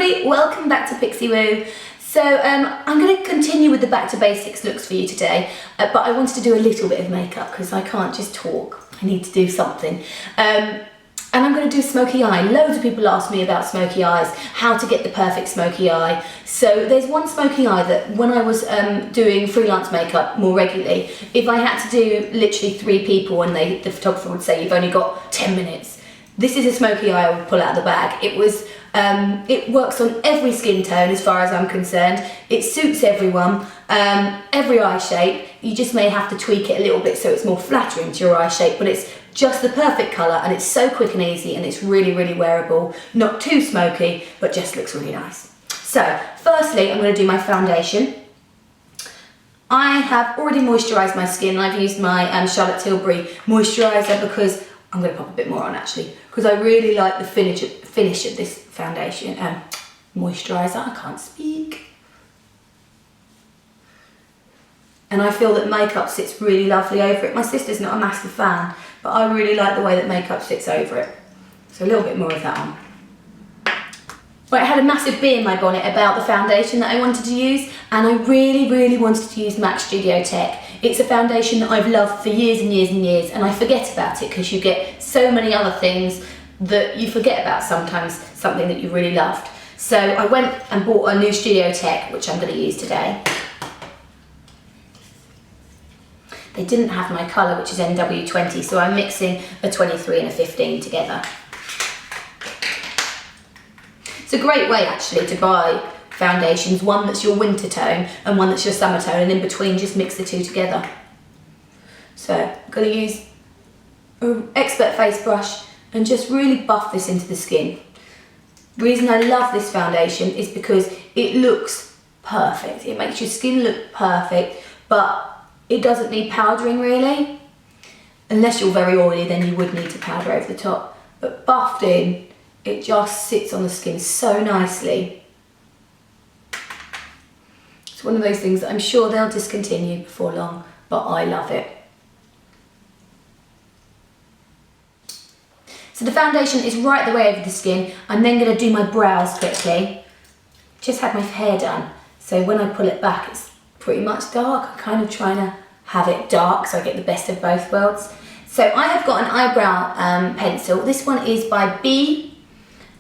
everybody, welcome back to Pixie Woo. So I'm going to continue with the back to basics looks for you today, but I wanted to do a little bit of makeup because I can't just talk, I need to do something. And I'm going to do smoky eye. Loads of people ask me about smoky eyes, how to get the perfect smoky eye. So there's one smoky eye that when I was doing freelance makeup more regularly, if I had to do literally 3 people and the photographer would say you've only got 10 minutes, this is a smoky eye I would pull out of the bag. It works on every skin tone as far as I'm concerned. It suits everyone, every eye shape. You just may have to tweak it a little bit so it's more flattering to your eye shape, but it's just the perfect colour and it's so quick and easy and it's really, really wearable. Not too smoky, but just looks really nice. So, firstly, I'm going to do my foundation. I have already moisturised my skin. I've used my Charlotte Tilbury moisturiser because I'm going to pop a bit more on actually, because I really like the finish of this foundation, moisturiser, I can't speak. And I feel that makeup sits really lovely over it. My sister's not a massive fan, but I really like the way that makeup sits over it. So a little bit more of that on. Right, I had a massive bee in my bonnet about the foundation that I wanted to use, and I really, really wanted to use MAC Studio Tech. It's a foundation that I've loved for years and years and years, and I forget about it because you get so many other things that you forget about sometimes, something that you really loved. So I went and bought a new Studio Tech, which I'm going to use today. They didn't have my colour, which is NW20, so I'm mixing a 23 and a 15 together. It's a great way actually to buy foundations, one that's your winter tone and one that's your summer tone, and in between just mix the two together. So I'm going to use an expert face brush and just really buff this into the skin. The reason I love this foundation is because it looks perfect. It makes your skin look perfect, but it doesn't need powdering really. Unless you're very oily, then you would need to powder over the top. But buffed in, it just sits on the skin so nicely. It's one of those things that I'm sure they'll discontinue before long, but I love it. So the foundation is right the way over the skin. I'm then going to do my brows quickly. Just had my hair done, so when I pull it back it's pretty much dark. I'm kind of trying to have it dark so I get the best of both worlds. So I have got an eyebrow pencil. This one is by B.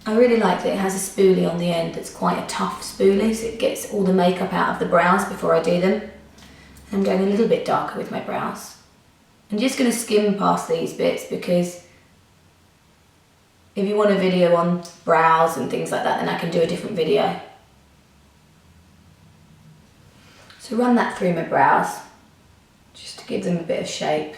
I really like that it has a spoolie on the end that's quite a tough spoolie, so it gets all the makeup out of the brows before I do them. I'm going a little bit darker with my brows. I'm just going to skim past these bits because if you want a video on brows and things like that, then I can do a different video. So run that through my brows, just to give them a bit of shape.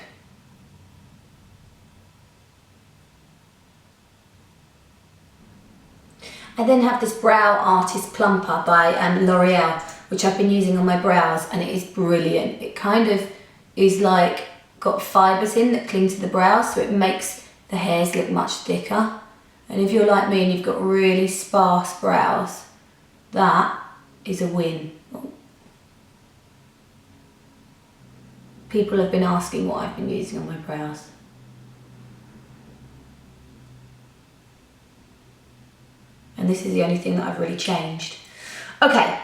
I then have this Brow Artist Plumper by L'Oreal, which I've been using on my brows, and it is brilliant. It kind of is like got fibres in that cling to the brows, so it makes the hairs look much thicker. And if you're like me and you've got really sparse brows, that is a win. People have been asking what I've been using on my brows. And this is the only thing that I've really changed. Okay,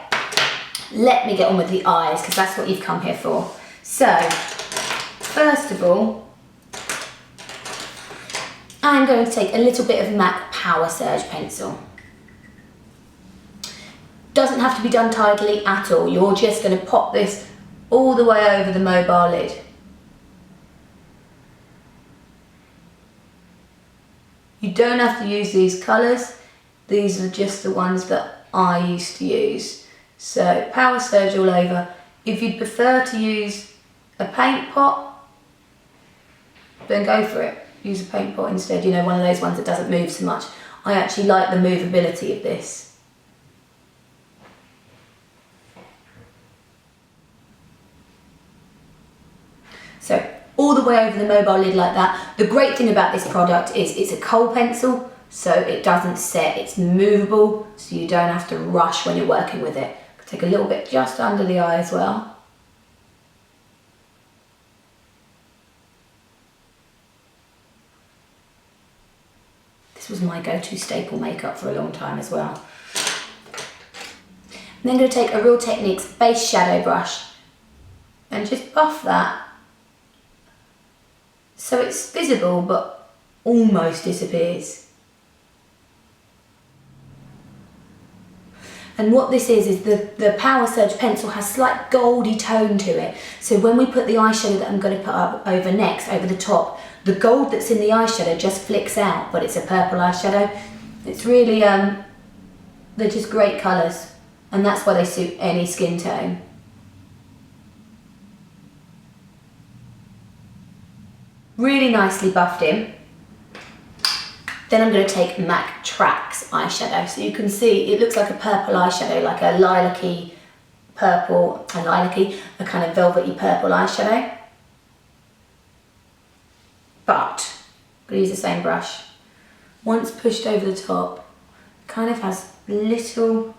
let me get on with the eyes because that's what you've come here for. So, first of all, I'm going to take a little bit of MAC Powersurge pencil. Doesn't have to be done tidily at all. You're just going to pop this all the way over the mobile lid. You don't have to use these colours. These are just the ones that I used to use. So Powersurge all over. If you'd prefer to use a paint pot, then go for it. Use a paint pot instead, you know, one of those ones that doesn't move so much. I actually like the movability of this. So all the way over the mobile lid like that. The great thing about this product is it's a Kohl pencil, so it doesn't set, it's movable, so you don't have to rush when you're working with it. Take a little bit just under the eye as well. This was my go-to staple makeup for a long time as well. And then I'm going to take a Real Techniques base shadow brush and just buff that so it's visible but almost disappears. And what this is the Powersurge pencil has slight goldy tone to it. So when we put the eyeshadow that I'm going to put up over next, over the top, the gold that's in the eyeshadow just flicks out, but it's a purple eyeshadow. It's really, they're just great colours, and that's why they suit any skin tone. Really nicely buffed in. Then I'm going to take MAC Trax eyeshadow. So you can see it looks like a purple eyeshadow, like a lilac-y purple, a kind of velvety purple eyeshadow. But I'm going to use the same brush. Once pushed over the top, kind of has little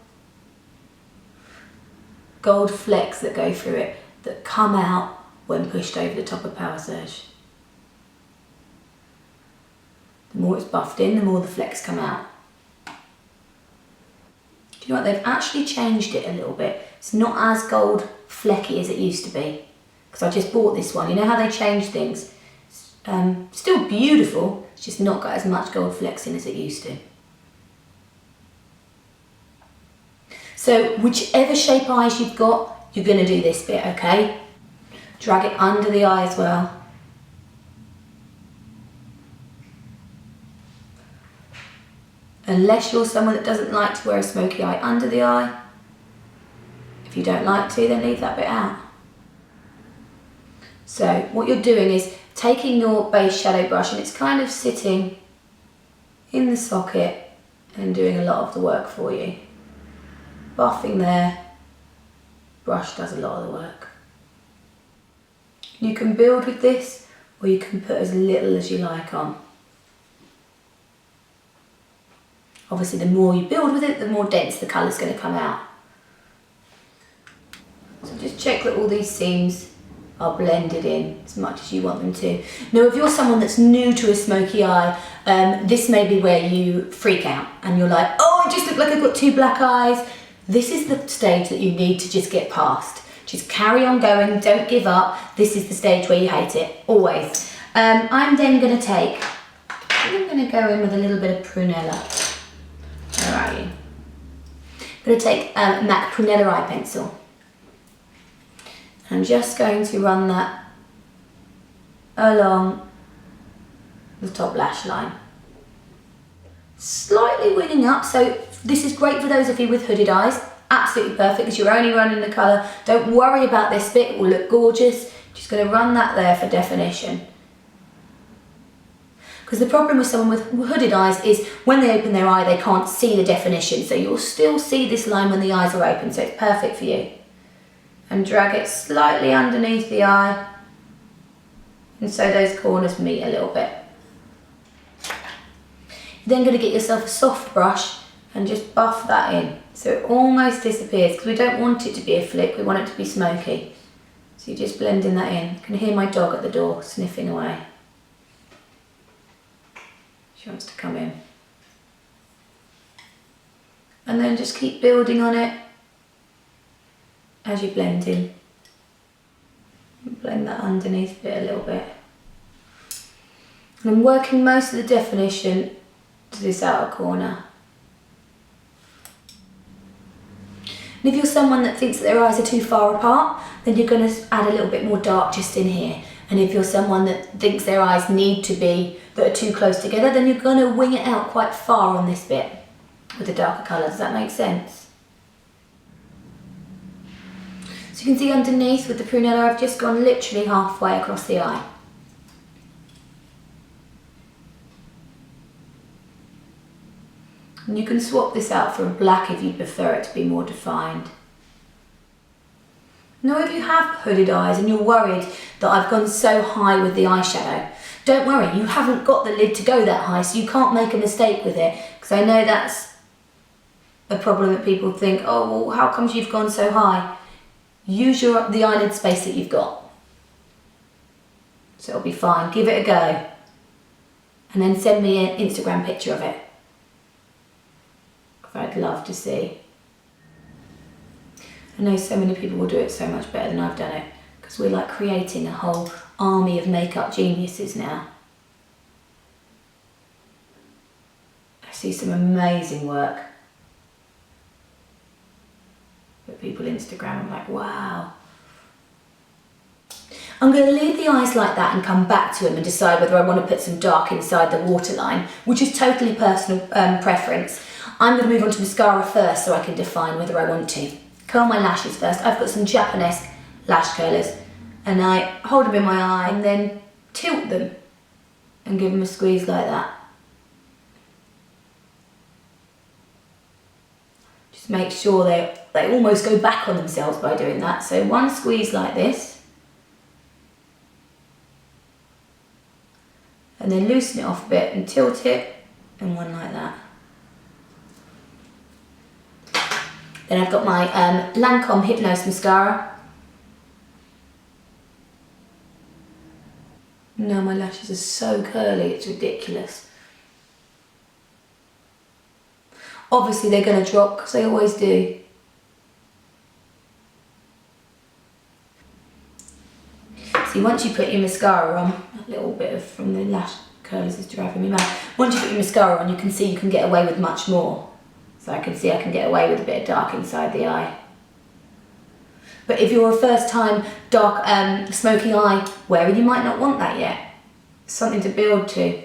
gold flecks that go through it that come out when pushed over the top of Powersurge. The more it's buffed in, the more the flecks come out. Do you know what? They've actually changed it a little bit. It's not as gold flecky as it used to be. Because I just bought this one. You know how they change things? Still beautiful, it's just not got as much gold flecks in as it used to. So whichever shape eyes you've got, you're going to do this bit, okay? Drag it under the eye as well. Unless you're someone that doesn't like to wear a smoky eye under the eye. If you don't like to, then leave that bit out. So what you're doing is taking your base shadow brush, and it's kind of sitting in the socket and doing a lot of the work for you. Buffing there, brush does a lot of the work. You can build with this, or you can put as little as you like on. Obviously the more you build with it, the more dense the colour's going to come out. So just check that all these seams are blended in as much as you want them to. Now if you're someone that's new to a smoky eye, this may be where you freak out and you're like, oh, I just look like I've got two black eyes. This is the stage that you need to just get past. Just carry on going, don't give up. This is the stage where you hate it, always. I'm then going to take, I'm going to go in with a little bit of Prunella. Where are you? I'm going to take MAC Prunella eye pencil. I'm just going to run that along the top lash line. Slightly winging up, so this is great for those of you with hooded eyes. Absolutely perfect because you're only running the colour. Don't worry about this bit, it will look gorgeous. Just going to run that there for definition. Because the problem with someone with hooded eyes is when they open their eye, they can't see the definition. So you'll still see this line when the eyes are open, so it's perfect for you. And drag it slightly underneath the eye. And so those corners meet a little bit. You're then going to get yourself a soft brush and just buff that in. So it almost disappears because we don't want it to be a flick, we want it to be smoky. So you're just blending that in. You can hear my dog at the door sniffing away. She wants to come in. And then just keep building on it as you blend in. Blend that underneath it a little bit. And I'm working most of the definition to this outer corner. And if you're someone that thinks that their eyes are too far apart, then you're going to add a little bit more dark just in here. And if you're someone that thinks their eyes need to be, that are too close together, then you're going to wing it out quite far on this bit with the darker colour. Does that make sense? So you can see underneath with the Prunella, I've just gone literally halfway across the eye. And you can swap this out for a black if you prefer it to be more defined. Now if you have hooded eyes and you're worried that I've gone so high with the eyeshadow, don't worry, you haven't got the lid to go that high, so you can't make a mistake with it. Because I know that's a problem that people think, oh, well, how comes you've gone so high? Use the eyelid space that you've got. So it'll be fine, give it a go. And then send me an Instagram picture of it. I'd love to see. I know so many people will do it so much better than I've done it, because we're like creating a whole army of makeup geniuses now. I see some amazing work that people Instagram. I'm like, wow. I'm going to leave the eyes like that and come back to them and decide whether I want to put some dark inside the waterline, which is totally personal preference. I'm going to move on to mascara first so I can define whether I want to. Curl my lashes first. I've got some Japonesque lash curlers, and I hold them in my eye and then tilt them and give them a squeeze like that. Just make sure they almost go back on themselves by doing that. So one squeeze like this, and then loosen it off a bit and tilt it, and one like that. Then I've got my Lancome Hypnose mascara. No, my lashes are so curly, it's ridiculous. Obviously they're going to drop, because they always do. See, once you put your mascara on, a little bit of from the lash curlers is driving me mad. Once you put your mascara on, you can see you can get away with much more. So I can see I can get away with a bit of dark inside the eye. But if you're a first time dark smoky eye wearer, you might not want that yet. Something to build to.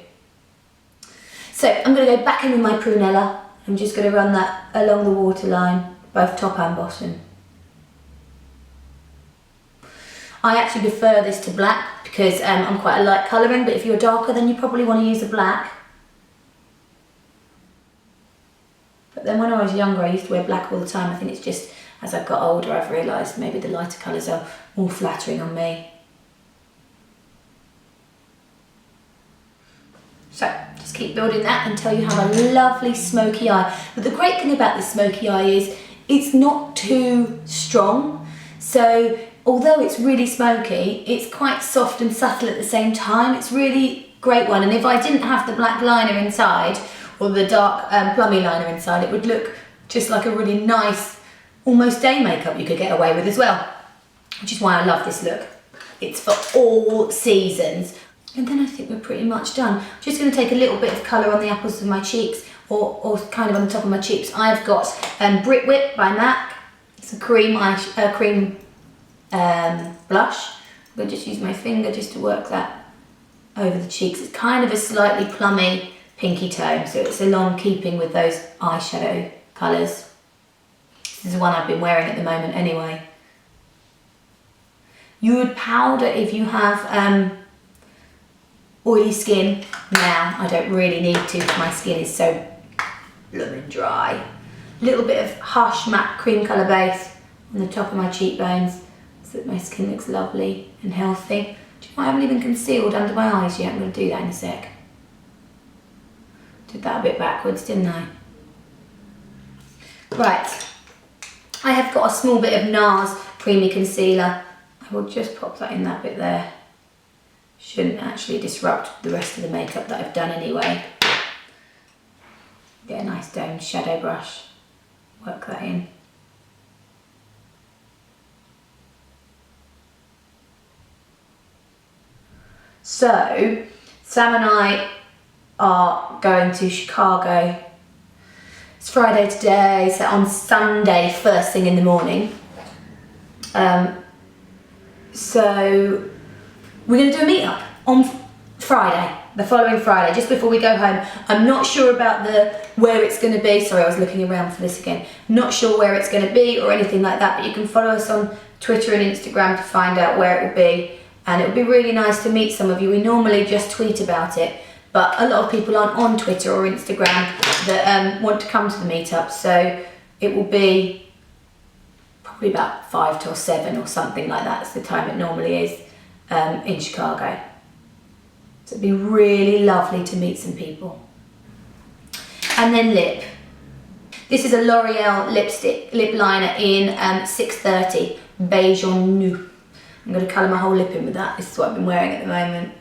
So I'm going to go back in with my Prunella. I'm just going to run that along the waterline, both top and bottom. I actually prefer this to black because I'm quite a light colouring, but if you're darker then you probably want to use a black. But then when I was younger, I used to wear black all the time. I think it's just as I've got older, I've realised maybe the lighter colours are more flattering on me. So just keep building that until you have a lovely smoky eye. But the great thing about this smoky eye is it's not too strong. So although it's really smoky, it's quite soft and subtle at the same time. It's really great one. And if I didn't have the black liner inside, or the dark plummy liner inside, it would look just like a really nice, almost day makeup you could get away with as well. Which is why I love this look. It's for all seasons. And then I think we're pretty much done. I'm just going to take a little bit of colour on the apples of my cheeks, or kind of on the top of my cheeks. I've got Britwit by MAC. It's a cream blush. I'm going to just use my finger just to work that over the cheeks. It's kind of a slightly plummy, pinky tone, so it's along keeping with those eyeshadow colours. This is the one I've been wearing at the moment anyway. You would powder if you have oily skin. Now I don't really need to, my skin is so blooming dry. A little bit of Hush matte cream colour base on the top of my cheekbones so that my skin looks lovely and healthy. Do you know, I haven't even concealed under my eyes yet. I'm going to do that in a sec. Did that a bit backwards, didn't I? Right, I have got a small bit of Nars Creamy Concealer. I will just pop that in that bit there. Shouldn't actually disrupt the rest of the makeup that I've done anyway. Get a nice domed shadow brush, work that in. So, Sam and I are going to Chicago. It's Friday today, so on Sunday, first thing in the morning. So we're going to do a meet-up on Friday, the following Friday, just before we go home. I'm not sure about where it's going to be. Sorry, I was looking around for this again. Not sure where it's going to be or anything like that, but you can follow us on Twitter and Instagram to find out where it will be. And it would be really nice to meet some of you. We normally just tweet about it, but a lot of people aren't on Twitter or Instagram that want to come to the meetup. So it will be probably about 5 till 7 or something like that. That's the time it normally is in Chicago. So it'd be really lovely to meet some people. And then lip. This is a L'Oreal lip liner in 630 Beige en Nude. I'm going to colour my whole lip in with that. This is what I've been wearing at the moment.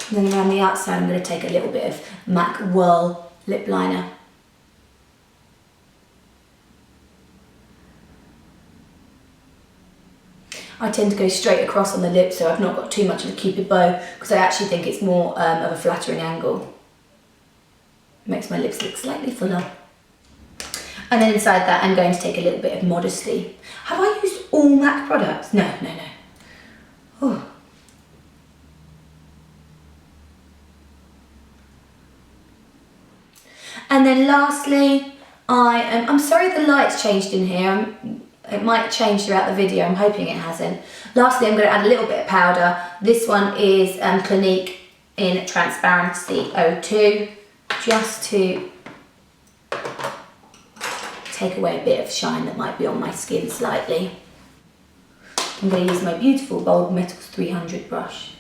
And then around the outside I'm going to take a little bit of MAC Whirl lip liner. I tend to go straight across on the lip, so I've not got too much of a cupid bow, because I actually think it's more of a flattering angle. Makes my lips look slightly fuller. And then inside that, I'm going to take a little bit of Modesty. Have I used all MAC products? No. Oh. And then lastly, I'm sorry the light's changed in here. It might change throughout the video, I'm hoping it hasn't. Lastly, I'm going to add a little bit of powder. This one is Clinique in Transparency 02, just to take away a bit of shine that might be on my skin slightly. I'm going to use my beautiful Bold Metals 300 brush.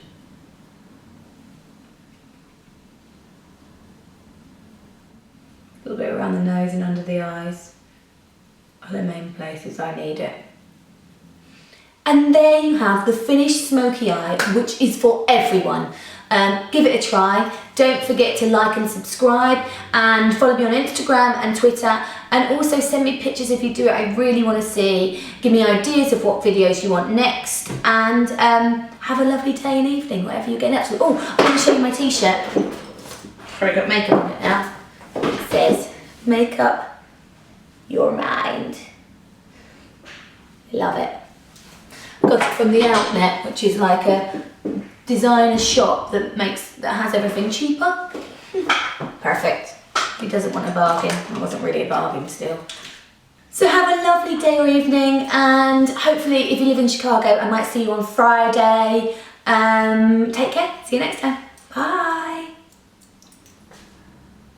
A little bit around the nose and under the eyes are the main places I need it. And there you have the finished smoky eye, which is for everyone. Give it a try. Don't forget to like and subscribe, and follow me on Instagram and Twitter, and also send me pictures if you do it. I really want to see. Give me ideas of what videos you want next, and have a lovely day and evening, whatever you're getting up to. Oh, I'm going to show you my t-shirt. I've got makeup on it now. It says, "Make up your mind." Love it. Got it from the Outnet, which is like a designer shop that has everything cheaper. Perfect. Who doesn't want a bargain? It wasn't really a bargain still. So have a lovely day or evening, and hopefully if you live in Chicago, I might see you on Friday. Take care. See you next time. Bye.